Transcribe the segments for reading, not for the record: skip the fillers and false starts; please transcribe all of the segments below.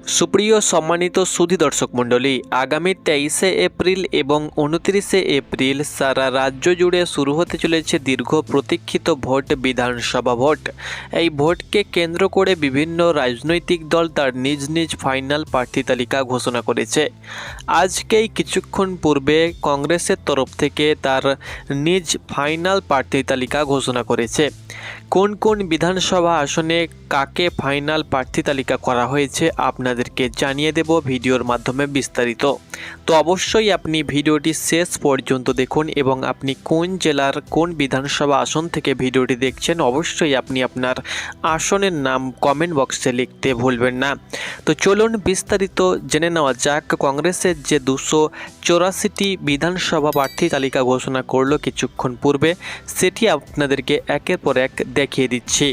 সুপ্রিয় সম্মানিত সুধী দর্শক মণ্ডলী, আগামী 23শে এপ্রিল এবং 29শে এপ্রিল সারা রাজ্য জুড়ে শুরু হতে চলেছে দীর্ঘ প্রতীক্ষিত ভোট, বিধানসভা ভোট। এই ভোটকে কেন্দ্র করে বিভিন্ন রাজনৈতিক দল তার নিজ নিজ ফাইনাল প্রার্থী তালিকা ঘোষণা করেছে। আজকেই কিছুক্ষণ পূর্বে কংগ্রেসের তরফ থেকে তার নিজ ফাইনাল প্রার্থী তালিকা ঘোষণা করেছে। কোন কোন বিধানসভা আসনে কাকে ফাইনাল প্রার্থী তালিকা করা হয়েছে আপনাদেরকে জানিয়ে দেব ভিডিওর মাধ্যমে বিস্তারিত। তো অবশ্যই আপনি ভিডিওটি শেষ পর্যন্ত দেখুন এবং আপনি কোন জেলার কোন বিধানসভা আসন থেকে ভিডিওটি দেখছেন অবশ্যই আপনি আপনার আসনের নাম কমেন্ট বক্সে লিখতে ভুলবেন না। তো চলুন বিস্তারিত জেনে নেওয়া যাক। কংগ্রেসের যে 284টি বিধানসভা প্রার্থী তালিকা ঘোষণা করলো কিছুক্ষণ পূর্বে, সেটি আপনাদেরকে একের পর এক দেখিয়ে দিচ্ছি।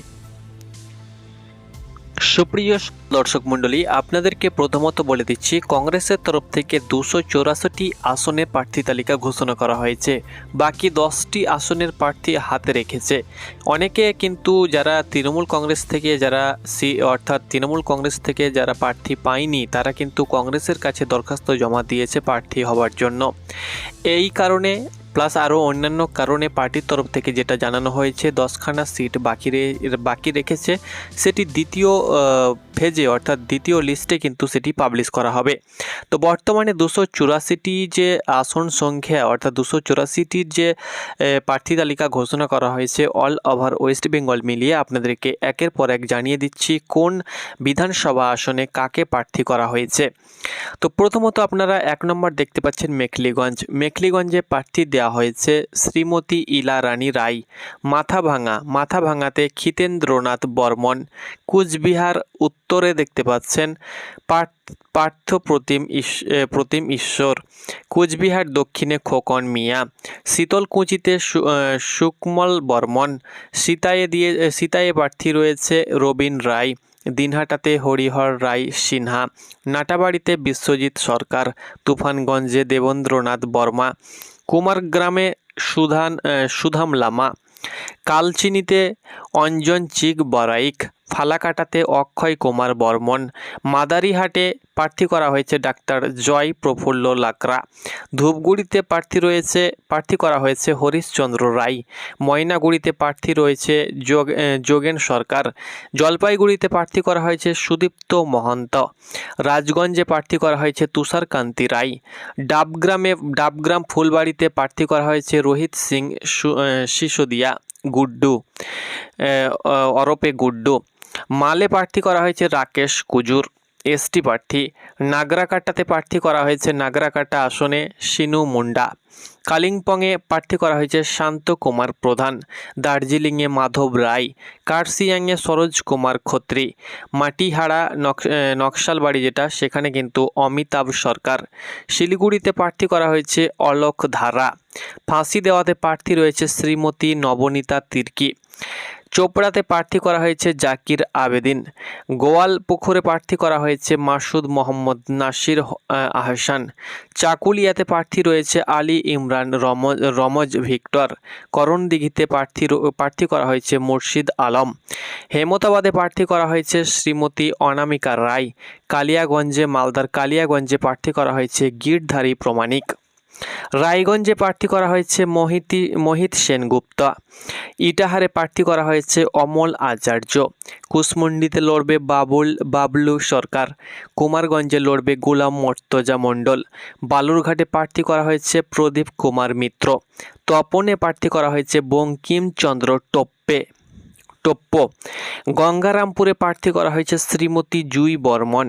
সুপ্রিয় দর্শক মণ্ডলী, আপনাদেরকে প্রথমত বলে দিচ্ছি, কংগ্রেসের তরফ থেকে 284টি আসনের প্রার্থী তালিকা ঘোষণা করা হয়েছে। বাকি 10টি আসনের প্রার্থী হাতে রেখেছে। অনেকে কিন্তু যারা তৃণমূল কংগ্রেস থেকে তৃণমূল কংগ্রেস থেকে যারা প্রার্থী পায়নি, তারা কিন্তু কংগ্রেসের কাছে দরখাস্ত জমা দিয়েছে প্রার্থী হওয়ার জন্য। এই কারণে প্লাস আরও অন্যান্য কারণে পার্টির তরফ থেকে যেটা জানানো হয়েছে, 10খানা সিট বাকি রেখেছে। সেটি দ্বিতীয় ফেজে অর্থাৎ দ্বিতীয় লিস্টে কিন্তু সেটি পাবলিশ করা হবে। তো বর্তমানে 284টি যে আসন সংখ্যা অর্থাৎ 284টির যে প্রার্থী তালিকা ঘোষণা করা হয়েছে অল ওভার ওয়েস্ট বেঙ্গল মিলিয়ে আপনাদেরকে একের পর এক জানিয়ে দিচ্ছি কোন বিধানসভা আসনে কাকে প্রার্থী করা হয়েছে। তো প্রথমত আপনারা 1 নম্বর দেখতে পাচ্ছেন মেখলিগঞ্জে প্রার্থী দেওয়া হয়েছে শ্রীমতী ইলা রানী রায়। মাথাভাঙাতে ক্ষিতেন্দ্রনাথ বর্মন। কুচবিহার উত্তরে দেখতে পাচ্ছেন পার্থ প্রতিম ঈশ্বর। কুচবিহার দক্ষিণে খোকন মিয়া। শীতলকুচিতে সুকমল বর্মন। সীতায়ে প্রার্থী রয়েছে রবীন রায়। দিনহাটাতে হরিহর রায় সিনহা। নাটাবাড়িতে বিশ্বজিৎ সরকার। তুফানগঞ্জে দেবেন্দ্রনাথ বর্মা। কুমারগ্রামে সুধাম লামা। কালচিনিতে অঞ্জন চিক বরাইক। ফালাকাটাতে অক্ষয় কুমার বর্মন। মাদারিহাটে প্রার্থী করা হয়েছে ডাক্তার জয় প্রফুল্ল লাকড়া। ধূপগুড়িতে প্রার্থী করা হয়েছে হরিশচন্দ্র রায়। ময়নাগুড়িতে প্রার্থী রয়েছে যোগেন সরকার। জলপাইগুড়িতে প্রার্থী করা হয়েছে সুদীপ্ত রাজগঞ্জে প্রার্থী করা হয়েছে তুষারকান্তি রায়। ডাবগ্রাম ফুলবাড়িতে প্রার্থী করা হয়েছে রোহিত সিং সিসোদিয়া গুড্ডু গুড্ডু। মালে প্রার্থী করা হয়েছে রাকেশ কুজুর, এসটি প্রার্থী। নাগরাকাটাতে প্রার্থী করা হয়েছে নাগরাকাটা আসনে শিনু মুন্ডা। কালিম্পংয়ে প্রার্থী করা হয়েছে শান্ত কুমার প্রধান। দার্জিলিংয়ে মাধব রায়। কার্শিয়াংয়ে সরোজ কুমার খত্রি। মাটিহাড়া নকশালবাড়ি যেটা, সেখানে কিন্তু অমিতাভ সরকার। শিলিগুড়িতে প্রার্থী করা হয়েছে অলোক ধারা। ফাঁসি দেওয়াতে প্রার্থী রয়েছে শ্রীমতী নবনীতা তির্কি। চোপড়াতে প্রার্থী করা হয়েছে জাকির আবেদিন। গোয়ালপুকুরে প্রার্থী করা হয়েছে মাসুদ মোহাম্মদ নাসির আহসান। চাকুলিয়াতে প্রার্থী রয়েছে আলী ইমরান রমজ ভিক্টর। করণদিঘিতে প্রার্থী করা হয়েছে মুর্শিদ আলম। হেমতাবাদে প্রার্থী করা হয়েছে শ্রীমতী অনামিকা রায়। মালদার কালিয়াগঞ্জে প্রার্থী করা হয়েছে গিরধারী প্রমাণিক। রায়গঞ্জে প্রার্থী করা হয়েছে মোহিত সেনগুপ্তা। ইটাহারে প্রার্থী করা হয়েছে অমল আচার্য। কুশমুন্ডিতে লড়বে বাবলু সরকার। কুমারগঞ্জে লড়বে গোলাম মর্তজা মণ্ডল। বালুরঘাটে প্রার্থী করা হয়েছে প্রদীপ কুমার মিত্র। তপনে প্রার্থী করা হয়েছে বঙ্কিমচন্দ্র টোপ্প। গঙ্গারামপুরে প্রার্থী করা হয়েছে শ্রীমতী জুই বর্মন।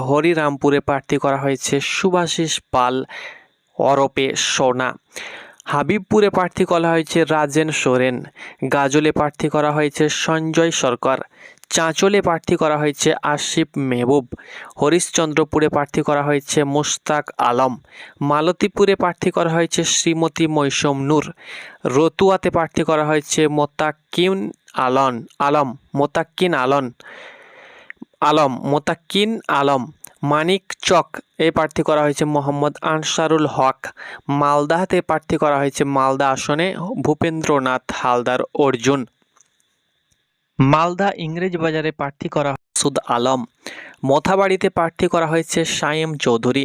হরিরামপুরে প্রার্থী করা হয়েছে সুভাষিস পাল অরপে সোনা। হাবিবপুরে প্রার্থী করা হয়েছে রাজেন সোরেন। গাজলে প্রার্থী করা হয়েছে সঞ্জয় সরকার। চাঁচলে প্রার্থী করা হয়েছে আসিফ মেহবুব। হরিশ্চন্দ্রপুরে প্রার্থী করা হয়েছে মুশতাক আলম। মালতীপুরে প্রার্থী করা হয়েছে শ্রীমতী মৈসম নূর। রতুয়াতে প্রার্থী করা হয়েছে মোতাক্কিন আলম। মানিক চক প্রার্থী করা হয়েছে মোহাম্মদ আনসারুল হক। মালদাতে প্রার্থী করা হয়েছে মালদা আসনে ভূপেন্দ্রনাথ হালদার অর্জুন। মালদা ইংরেজ বাজারে প্রার্থী করা মাসুদ আলম। মথাবাড়িতে প্রার্থী করা হয়েছে সায়েম চৌধুরী।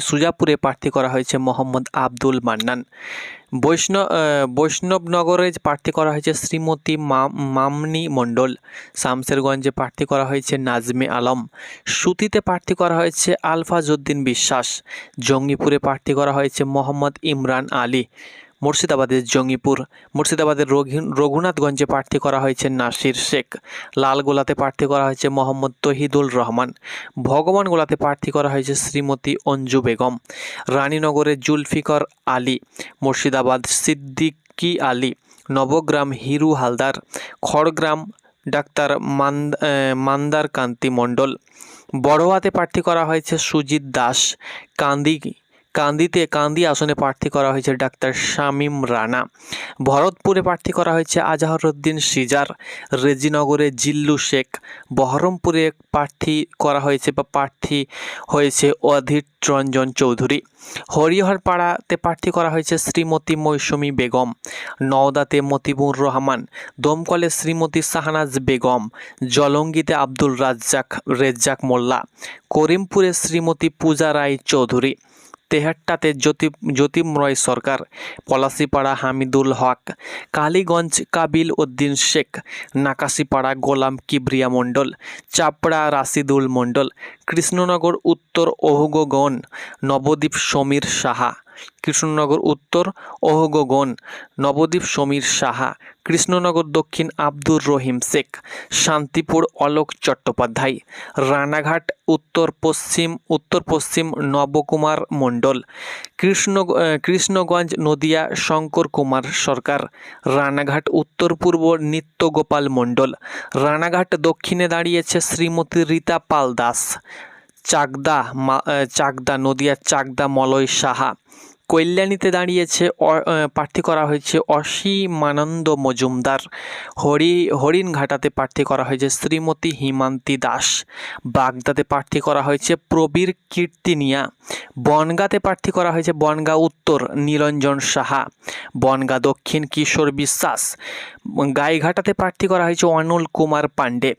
সুজাপুরে প্রার্থী করা হয়েছে মোহাম্মদ আব্দুল মান্নান। বৈষ্ণবনগরে প্রার্থী করা হয়েছে শ্রীমতী মামনি মণ্ডল। শামসেরগঞ্জে প্রার্থী করা হয়েছে নাজমে আলম। সুতিতে প্রার্থী করা হয়েছে আলফাজউদ্দিন বিশ্বাস। জঙ্গিপুরে প্রার্থী করা হয়েছে মোহাম্মদ ইমরান আলী। মুর্শিদাবাদের রঘুনাথগঞ্জে প্রার্থী করা হয়েছে নাসির শেখ। লালগোলাতে প্রার্থী করা হয়েছে মোহাম্মদ তহিদুল রহমান। ভগবানগোলাতে প্রার্থী করা হয়েছে শ্রীমতী অঞ্জু বেগম। রানীনগরে জুলফিকর আলী। মুর্শিদাবাদ সিদ্দিকী আলী। নবগ্রাম হিরু হালদার। খড়গ্রাম ডাক্তার মান্দার কান্তি মণ্ডল। বড়োয়াতে প্রার্থী করা হয়েছে সুজিত দাস। কান্দি আসনে প্রার্থী করা হয়েছে ডাক্তার শামীম রানা। ভরতপুরে প্রার্থী করা হয়েছে আজহারউদ্দিন সিজার। রেজিনগরে জিল্লু শেখ। বহরমপুরে প্রার্থী হয়েছে অধীর রঞ্জন চৌধুরী। হরিহরপাড়াতে প্রার্থী করা হয়েছে শ্রীমতী মৌসুমী বেগম। নওদাতে মতিবুর রহমান। দমকলে শ্রীমতী শাহনাজ বেগম। জলঙ্গিতে আব্দুল রেজ্জাক মোল্লা। করিমপুরে শ্রীমতী পূজা রায় চৌধুরী। তেহাট্টাতে জ্যোতির্ময় সরকার। পলাশিপাড়া হামিদুল হক। কালীগঞ্জ কাবিল উদ্দিন শেখ। নাকাশিপাড়া গোলাম কিবরিয়া মণ্ডল। চাপড়া রাশিদুল মণ্ডল। কৃষ্ণনগর উত্তর ওহগগণ নবদ্বীপ সমীর সাহা। কৃষ্ণনগর দক্ষিণ আব্দুর রহিম শেখ। শান্তিপুর অলোক চট্টোপাধ্যায়। রানাঘাট উত্তর পশ্চিম নবকুমার মণ্ডল। কৃষ্ণগঞ্জ নদিয়া শঙ্কর কুমার সরকার। রানাঘাট উত্তর পূর্ব নিত্যগোপাল মণ্ডল। রানাঘাট দক্ষিণে দাঁড়িয়েছে শ্রীমতী রীতা পাল দাস। চাকদা নদিয়া চাকদা মলয় সাহা। কল্যাণীতে দাঁড়িয়েছে প্রার্থী করা হয়েছে অসীমানন্দ মজুমদার। হরিণঘাটাতে প্রার্থী করা হয়েছে শ্রীমতী হিমান্তি দাস। বাগদাতে প্রার্থী করা হয়েছে প্রবীর কীর্তিনিয়া। বনগাঁতে প্রার্থী করা হয়েছে বনগাঁ উত্তর নিরঞ্জন সাহা। বনগাঁ দক্ষিণ কিশোর বিশ্বাস। গাইঘাটাতে প্রার্থী করা হয়েছে অনুল কুমার পাণ্ডে।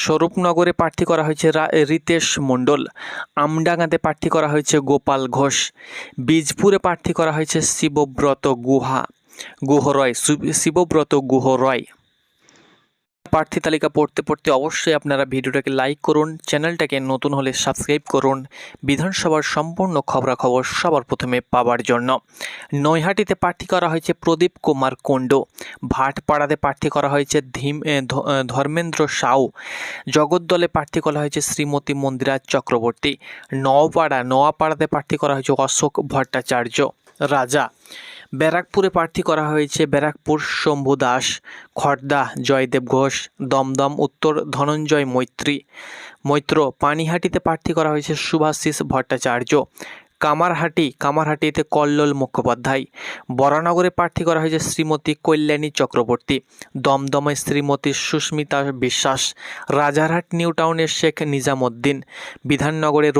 স্বরূপনগরে প্রার্থী করা হয়েছে রিতেশ মণ্ডল। আমডাঙ্গাতে প্রার্থী করা হয়েছে গোপাল ঘোষ। বীজপুরে প্রার্থী করা হয়েছে শিবব্রত গুহরয়। প্রার্থী তালিকা পড়তে অবশ্যই আপনারা ভিডিওটাকে লাইক করুন, চ্যানেলটাকে নতুন হলে সাবস্ক্রাইব করুন বিধানসভার সম্পূর্ণ খবরাখবর সবার প্রথমে পাওয়ার জন্য। নৈহাটিতে প্রার্থী করা হয়েছে প্রদীপ কুমার কুণ্ডু। ভাটপাড়াতে প্রার্থী করা হয়েছে ধর্মেন্দ্র সাউ। জগদ্দলে প্রার্থী করা হয়েছে শ্রীমতী মন্দিরা চক্রবর্তী। নোয়াপাড়াতে প্রার্থী করা হয়েছে অশোক ভট্টাচার্য রাজা। ব্যারাকপুরে প্রার্থী করা হয়েছে ব্যারাকপুর শম্ভু দাস। খড়দা জয়দেব ঘোষ। দমদম উত্তর ধনঞ্জয় মৈত্র। পানিহাটিতে প্রার্থী করা হয়েছে শুভাশিস ভট্টাচার্য। কামারহাটিতে কল্লোল মুখোপাধ্যায়। বরানগরে প্রার্থী করা হয়েছে শ্রীমতী কল্যাণী চক্রবর্তী। দমদমে শ্রীমতী সুস্মিতা বিশ্বাস। রাজারহাট নিউ টাউনের শেখ নিজামুদ্দিন। বিধাননগরে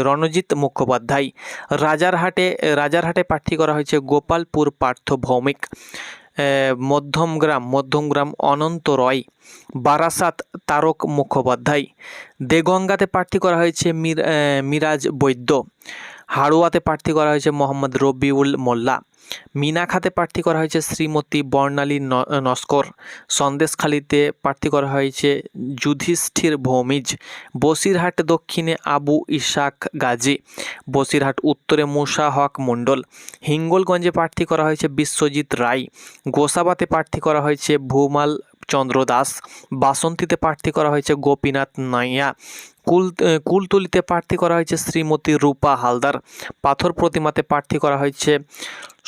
রণজিৎ মুখোপাধ্যায়। রাজারহাটে প্রার্থী করা হয়েছে গোপালপুর পার্থ ভৌমিক। মধ্যমগ্রাম অনন্ত রয়। বারাসাত তারক মুখোপাধ্যায়। দেগঙ্গাতে প্রার্থী করা হয়েছে মিরাজ বৈদ্য। হাড়ুয়াতে প্রার্থী করা হয়েছে মোহাম্মদ রবিউল মোল্লা। মিনাখাতে প্রার্থী করা হয়েছে শ্রীমতী বর্ণালী নস্কর। সন্দেশখালীতে প্রার্থী করা হয়েছে যুধিষ্ঠির ভৌমিজ। বসিরহাট দক্ষিণে আবু ইসাক গাজী। বসিরহাট উত্তরে মুসা হক মণ্ডল। হিঙ্গলগঞ্জে প্রার্থী করা হয়েছে বিশ্বজিৎ রায়। গোসাবাতে প্রার্থী করা হয়েছে ভূমাল চন্দ্র দাস। বাসন্তীতে প্রার্থী করা হয়েছে গোপীনাথ নাইয়া। কুলতলিতে প্রার্থী করা হয়েছে শ্রীমতী রূপা হালদার। পাথর প্রতিমাতে প্রার্থী করা হয়েছে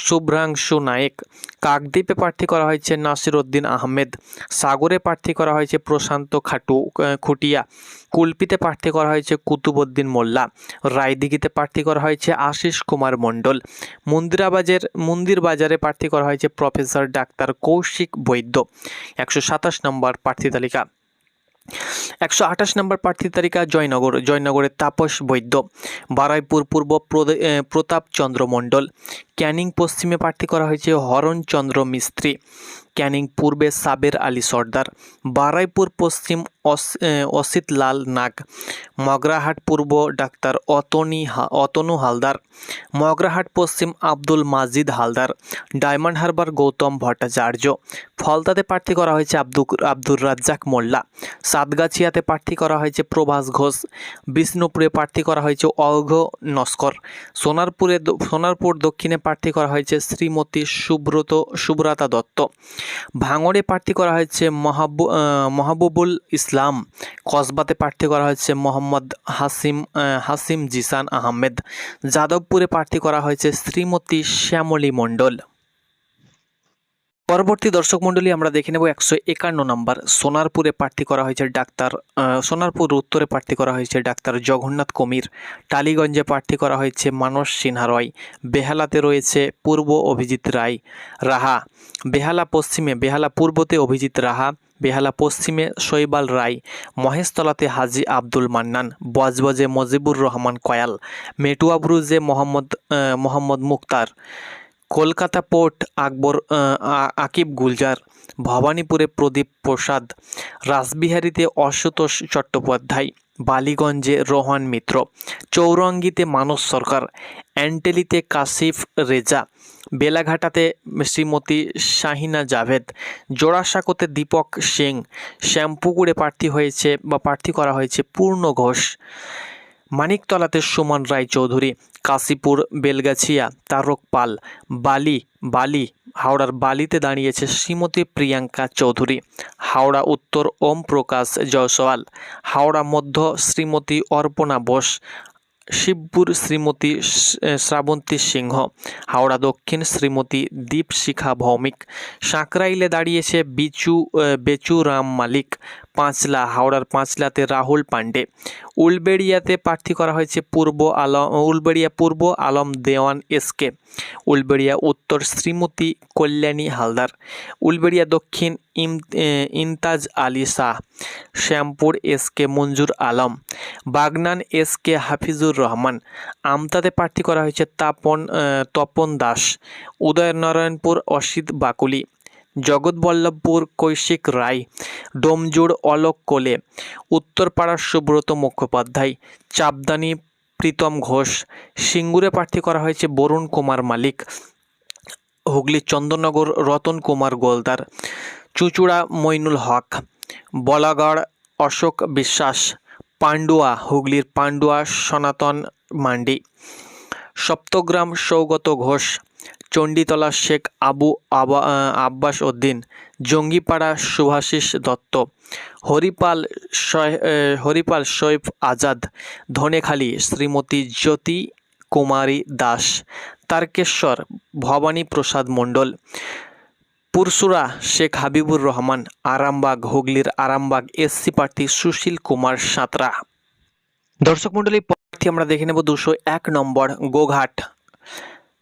শুভ্রাংশু নায়েক। কাকদ্বীপে প্রার্থী করা হয়েছে নাসির উদ্দিন আহমেদ। সাগরে প্রার্থী করা হয়েছে প্রশান্ত খুটিয়া। কুলপিতে প্রার্থী করা হয়েছে কুতুবউদ্দিন মোল্লা। রায়দিঘিতে প্রার্থী করা হয়েছে আশিস কুমার মণ্ডল। মন্দিরবাজারে প্রার্থী করা হয়েছে প্রফেসর ডাক্তার কৌশিক বৈদ্য। 127 নম্বর প্রার্থী তালিকা। 128 নম্বর প্রার্থী তালিকা জয়নগরে তাপস বৈদ্য। বারুইপুর পূর্ব প্রতাপ চন্দ্র মণ্ডল। ক্যানিং পশ্চিমে প্রার্থী করা হয়েছে হরণচন্দ্র মিস্ত্রি, ক্যানিং পূর্বে সাবের আলী সর্দার, বারাইপুর পশ্চিম অসিত লাল নাগ, মগরাহাট পূর্ব ডাক্তার অতনু হালদার, মগরাহাট পশ্চিম আব্দুল মাজিদ হালদার, ডায়মন্ড হারবার গৌতম ভট্টাচার্য, ফলতাতে প্রার্থী করা হয়েছে আব্দুর রাজ্জাক মোল্লা, সাতগাছিয়াতে প্রার্থী করা হয়েছে প্রভাস ঘোষ, বিষ্ণুপুরে প্রার্থী করা হয়েছে অর্ঘ নস্কর, সোনারপুর দক্ষিণে প্রার্থী করা হয়েছে শ্রীমতী সুব্রতা দত্ত, ভাঙড়ে প্রার্থী করা হয়েছে মাহবুবুল ইসলাম, কসবাতে প্রার্থী করা হয়েছে মোহাম্মদ হাসিম জিসান আহমেদ, যাদবপুরে প্রার্থী করা হয়েছে শ্রীমতী শ্যামলী মণ্ডল। পরবর্তী দর্শক মণ্ডলী আমরা দেখে নেব 151 নম্বর সোনারপুরে প্রার্থী করা হয়েছে সোনারপুর উত্তরে প্রার্থী করা হয়েছে ডাক্তার জগন্নাথ কমির, টালিগঞ্জে প্রার্থী করা হয়েছে মানস সিনহা রয়, বেহালাতে রয়েছে পূর্ব অভিজিৎ রাহা, বেহালা পূর্বতে অভিজিৎ রাহা, বেহালা পশ্চিমে শৈবাল রায়, মহেশতলাতে হাজী আব্দুল মান্নান, বজবজে মজিবুর রহমান কয়াল, মেটুয়া ব্রুজে মোহাম্মদ মুক্তার, কলকাতা পোর্ট আকিব গুলজার, ভবানীপুরে প্রদীপ প্রসাদ, রাসবিহারীতে অশুতোষ চট্টোপাধ্যায়, বালিগঞ্জে রোহান মিত্র, চৌরঙ্গিতে মানস সরকার, অ্যান্টেলিতে কাশিফ রেজা, বেলাঘাটাতে শ্রীমতী শাহিনা জাভেদ, জোড়াসাঁকোতে দীপক সিং, শ্যামপুকুরে প্রার্থী করা হয়েছে পূর্ণ ঘোষ, মানিকতলাতে সুমন রায় চৌধুরী, কাশীপুর বেলগাছিয়া তারক পাল, বালি হাওড়ার বালিতে দাঁড়িয়েছে শ্রীমতী প্রিয়াঙ্কা চৌধুরী, হাওড়া উত্তর ওম প্রকাশ জয়সওয়াল, হাওড়া মধ্য শ্রীমতী অর্পণা বোস, শিবপুর শ্রীমতী শ্রাবন্তী সিংহ, হাওড়া দক্ষিণ শ্রীমতী দীপশিখা ভৌমিক, সাঁকরাইলে দাঁড়িয়েছে বেচু রাম মালিক, হাওড়ার পাঁচলাতে রাহুল পান্ডে, উলবেড়িয়াতে প্রার্থী করা হয়েছে উলবেড়িয়া পূর্ব আলম দেওয়ান এসকে, উলবেড়িয়া উত্তর শ্রীমতী কল্যাণী হালদার, উলবেড়িয়া দক্ষিণ ইমতাজ আলী শাহ, শ্যামপুর এসকে মঞ্জুর আলম, বাগনান এসকে হাফিজুর রহমান, আমতাতে প্রার্থী করা হয়েছে তপন দাস, উদয়নারায়ণপুর অসিত বাকুলি, জগৎবল্লভপুর কৌশিক রায়, ডোমজুড় অলোক কোলে, উত্তরপাড়ার সুব্রত মুখোপাধ্যায়, চাপদানি প্রীতম ঘোষ, সিঙ্গুরে প্রার্থী করা হয়েছে বরুণ কুমার মালিক, হুগলি চন্দননগর রতন কুমার গোলদার, চুঁচুড়া মইনুল হক, বলাগড় অশোক বিশ্বাস, পান্ডুয়া হুগলির পান্ডুয়া সনাতন মান্ডি, সপ্তগ্রাম সৌগত ঘোষ, চণ্ডীতলা শেখ আব্বাস উদ্দিন, জঙ্গিপাড়া শুভাশিস দত্ত, হরিপাল সৈফ আজাদ, ধনেখালি শ্রীমতী জ্যোতি কুমারী দাস, তারকেশ্বর ভবানী প্রসাদ মণ্ডল, পুরসুরা শেখ হাবিবুর রহমান, আরামবাগ হুগলির আরামবাগ এসসি প্রার্থী সুশীল কুমার সাঁতরা। দর্শক মণ্ডলী প্রার্থী আমরা দেখে নেব 201 নম্বর গোঘাট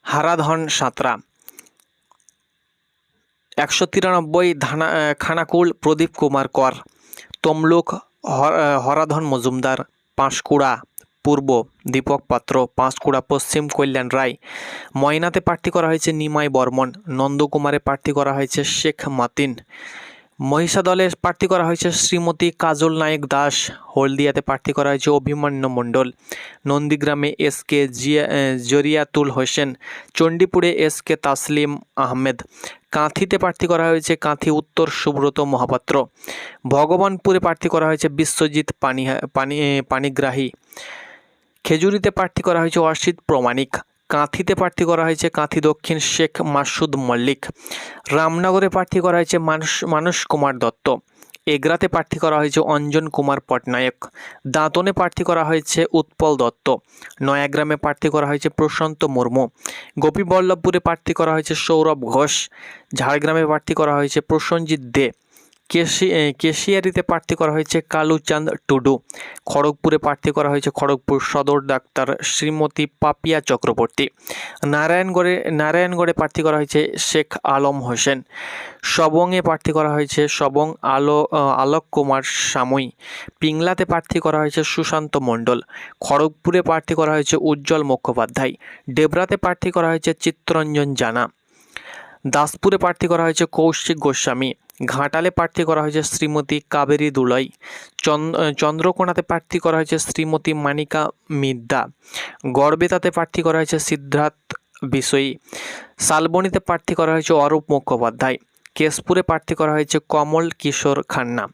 হারাধন সাঁতরা, 193 খানাকুল প্রদীপ কুমার কর, তমলুক হরাধন মজুমদার, পাঁশকুড়া পূর্ব দীপক পাত্র, পাঁশকুড়া পশ্চিম কল্যাণ রায়, ময়নাতে প্রার্থী করা হয়েছে নিমাই বর্মন, নন্দকুমারে প্রার্থী করা হয়েছে শেখ মাতিন, মহিষাদলে প্রার্থী করা হয়েছে শ্রীমতী কাজল নায়ক দাস, হলদিয়াতে প্রার্থী করা হয়েছে অভিমন্যু মণ্ডল, নন্দীগ্রামে এসকে জরিয়াতুল হোসেন, চণ্ডীপুরে এসকে তাসলিম আহমেদ, কাঁথিতে প্রার্থী করা হয়েছে কাঁথি উত্তর সুব্রত মহাপাত্র, ভগবানপুরে প্রার্থী করা হয়েছে বিশ্বজিৎ পানিগ্রাহী, খেজুরিতে প্রার্থী করা হয়েছে অসিত প্রমাণিক, কাঁথিতে প্রার্থী করা হয়েছে কাঁথি দক্ষিণ শেখ মাসুদ মল্লিক, রামনগরে প্রার্থী করা হয়েছে মানস কুমার দত্ত, এগরাতে প্রার্থী করা হয়েছে অঞ্জন কুমার পটনায়ক, দাঁতনে প্রার্থী করা হয়েছে উৎপল দত্ত, নয়াগ্রামে প্রার্থী করা হয়েছে প্রশান্ত মুর্মু, গোপীবল্লভপুরে প্রার্থী করা হয়েছে সৌরভ ঘোষ, ঝাড়গ্রামে প্রার্থী করা হয়েছে প্রসেনজিৎ দে, কেশিয়ারিতে প্রার্থী করা হয়েছে কালুচাঁদ টুডু। খড়গপুরে প্রার্থী করা হয়েছে খড়গপুর সদর ডাক্তার শ্রীমতী পাপিয়া চক্রবর্তী। নারায়ণগড়ে প্রার্থী করা হয়েছে শেখ আলম হোসেন। সবংয়ে প্রার্থী করা হয়েছে সবং আলোক কুমার সামুই। পিংলাতে প্রার্থী করা হয়েছে সুশান্ত মণ্ডল। খড়গপুরে প্রার্থী করা হয়েছে উজ্জ্বল মুখোপাধ্যায়। ডেবরাতে প্রার্থী করা হয়েছে চিত্তরঞ্জন জানা। দাসপুরে প্রার্থী করা হয়েছে কৌশিক গোস্বামী। ঘাটালে প্রার্থী করা হয়েছে শ্রীমতী কাবেরী দুলই। চন্দ্রকোনাতে প্রার্থী করা হয়েছে শ্রীমতী মানিকা মিদ্দা। গড়বেতাতে প্রার্থী করা হয়েছে সিদ্ধার্থ বিষয়ী। শালবনীতে প্রার্থী করা হয়েছে অরূপ মুখোপাধ্যায়। কেশপুরে প্রার্থী করা হয়েছে কমল কিশোর খান্না।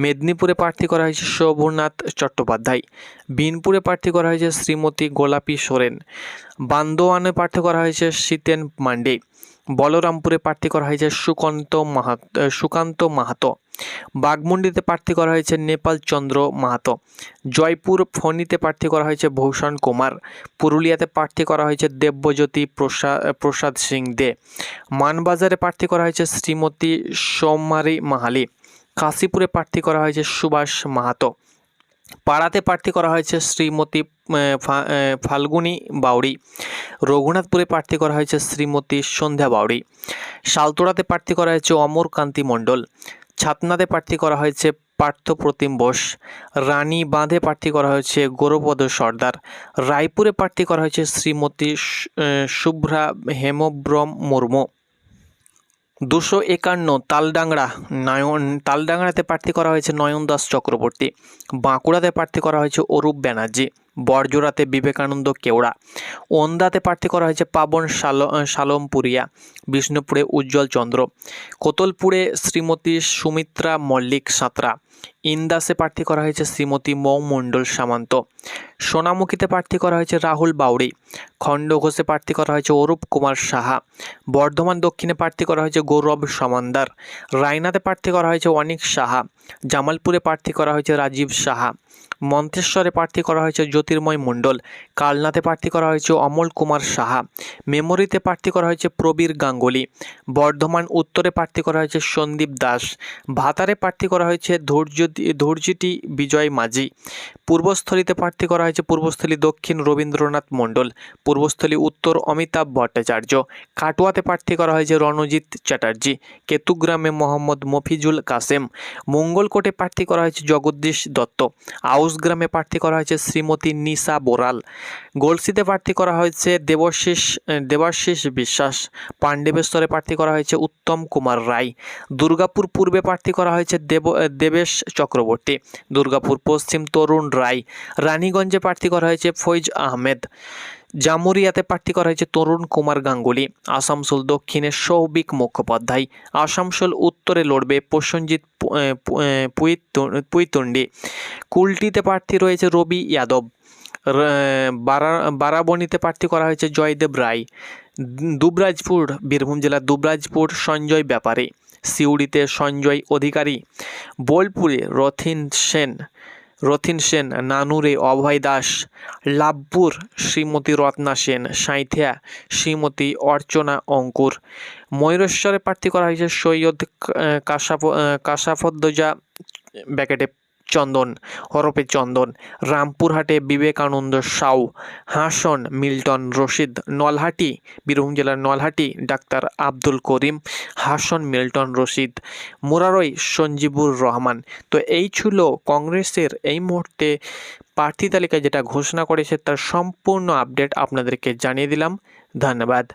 মেদিনীপুরে প্রার্থী করা হয়েছে শোভনাথ চট্টোপাধ্যায়। বিনপুরে প্রার্থী করা হয়েছে শ্রীমতী গোলাপী সোরেন। বান্দোয়ানে প্রার্থী করা হয়েছে শীতেন মান্ডে। বলরামপুরে প্রার্থী করা হয়েছে সুকান্ত মাহাতো। বাঘমুন্ডিতে প্রার্থী করা হয়েছে নেপাল চন্দ্র মাহাতো। জয়পুর ফণিতে প্রার্থী করা হয়েছে ভূষণ কুমার। পুরুলিয়াতে প্রার্থী করা হয়েছে দেব্যজ্যোতি প্রসাদ সিং দে। মানবাজারে প্রার্থী করা হয়েছে শ্রীমতী সৌমারি মাহালি। কাশীপুরে প্রার্থী করা হয়েছে সুভাষ মাহাতো। পাড়াতে প্রার্থী করা হয়েছে শ্রীমতী ফাল্গুনী বাউড়ি। রঘুনাথপুরে প্রার্থী করা হয়েছে শ্রীমতী সন্ধ্যা বাউড়ি। শালতোড়াতে প্রার্থী করা হয়েছে অমরকান্তি মণ্ডল। ছাতনাতে প্রার্থী করা হয়েছে পার্থপ্রতিম বোস। রানী বাঁধে প্রার্থী করা হয়েছে গৌরপদ সর্দার। রায়পুরে প্রার্থী করা হয়েছে শ্রীমতী শুভ্রা হেমব্রম মুর্মু। 251 তালডাংরাতে প্রার্থী করা হয়েছে নয়ন দাস চক্রবর্তী। বাঁকুড়াতে প্রার্থী করা হয়েছে অরূপ ব্যানার্জি। বড়জোড়াতে বিবেকানন্দ কেওড়া। ওন্দাতে প্রার্থী করা হয়েছে পাবন সালমপুরিয়া। বিষ্ণুপুরে উজ্জ্বল চন্দ্র। কোতলপুরে শ্রীমতী সুমিত্রা মল্লিক সাঁতরা। ইন্দাসে প্রার্থী করা হয়েছে শ্রীমতী মৌ মণ্ডল সামন্ত। সোনামুখীতে প্রার্থী করা হয়েছে রাহুল বাউড়ি। খণ্ডঘোষে প্রার্থী করা হয়েছে অরূপ কুমার সাহা। বর্ধমান দক্ষিণে প্রার্থী করা হয়েছে গৌরব সমান্দার। রায়নাতে প্রার্থী করা হয়েছে অনিক সাহা। জামালপুরে প্রার্থী করা হয়েছে রাজীব সাহা। মন্তেশ্বরে প্রার্থী করা হয়েছে জ্যোতির্ময় মণ্ডল। কালনাতে প্রার্থী করা হয়েছে অমল কুমার সাহা। মেমোরিতে প্রার্থী করা হয়েছে প্রবীর গাঙ্গুলি। বর্ধমান উত্তরে প্রার্থী করা হয়েছে সন্দীপ দাস। ভাতারে প্রার্থী করা হয়েছে ধৈর্যটি বিজয় মাঝি। পূর্বস্থলীতে প্রার্থী করা হয়েছে পূর্বস্থলী দক্ষিণ রবীন্দ্রনাথ মণ্ডল। পূর্বস্থলী উত্তর অমিতাভ ভট্টাচার্য। কাটোয়াতে প্রার্থী করা হয়েছে রণজিৎ চ্যাটার্জি। কেতুগ্রামে মোহাম্মদ মফিজুল কাসেম। মঙ্গলকোটে প্রার্থী করা হয়েছে জগদীশ দত্ত। আউসগ্রামে প্রার্থী করা হয়েছে শ্রীমতী নিশা বোরাল। গলসিতে প্রার্থী করা হয়েছে দেবাশিস বিশ্বাস। পাণ্ডবেশ্বরে প্রার্থী করা হয়েছে উত্তম কুমার রায়। দুর্গাপুর পূর্বে প্রার্থী করা হয়েছে দেবেশ চক্রবর্তী। দুর্গাপুর পশ্চিম তরুণ রায়। রানীগঞ্জে প্রার্থী করা হয়েছে ফৈজ আহমেদ। জামুরিয়াতে প্রার্থী করা হয়েছে তরুণ কুমার গাঙ্গুলি। আসানসোল দক্ষিণে সৌভিক মুখোপাধ্যায়। আসানসোল উত্তরে লড়বে প্রসেনজিৎ পুইতুন্ডি। কুলটিতে প্রার্থী রয়েছে রবি যাদব। বারাবণীতে প্রার্থী করা হয়েছে জয়দেব রায়। দুবরাজপুর বীরভূম জেলার দুবরাজপুর সঞ্জয় ব্যাপারী। সিউড়িতে সঞ্জয় অধিকারী। বোলপুরে রথিন সেন। নানুরে অভয় দাস। লাভপুর শ্রীমতী রত্না সেন। সাঁইথিয়া শ্রীমতী অর্চনা অঙ্কুর। ময়ূরেশ্বরে প্রার্থী করা হয়েছে সৈয়দ কাশাফদ্দোজা ব্যাকেটে চন্দন হরপে চন্দন। রামপুরহাটে বিবেকানন্দ সাউ। হাসন মিল্টন রশিদ। নলহাটি বীরভূম জেলার নলহাটি ডাক্তার আব্দুল করিম। হাসন মিল্টন রশিদ। মুরারই সঞ্জীবুর রহমান। তো এই ছিল কংগ্রেসের এই মুহূর্তে প্রার্থী তালিকায় যেটা ঘোষণা করেছে তার সম্পূর্ণ আপডেট আপনাদেরকে জানিয়ে দিলাম। ধন্যবাদ।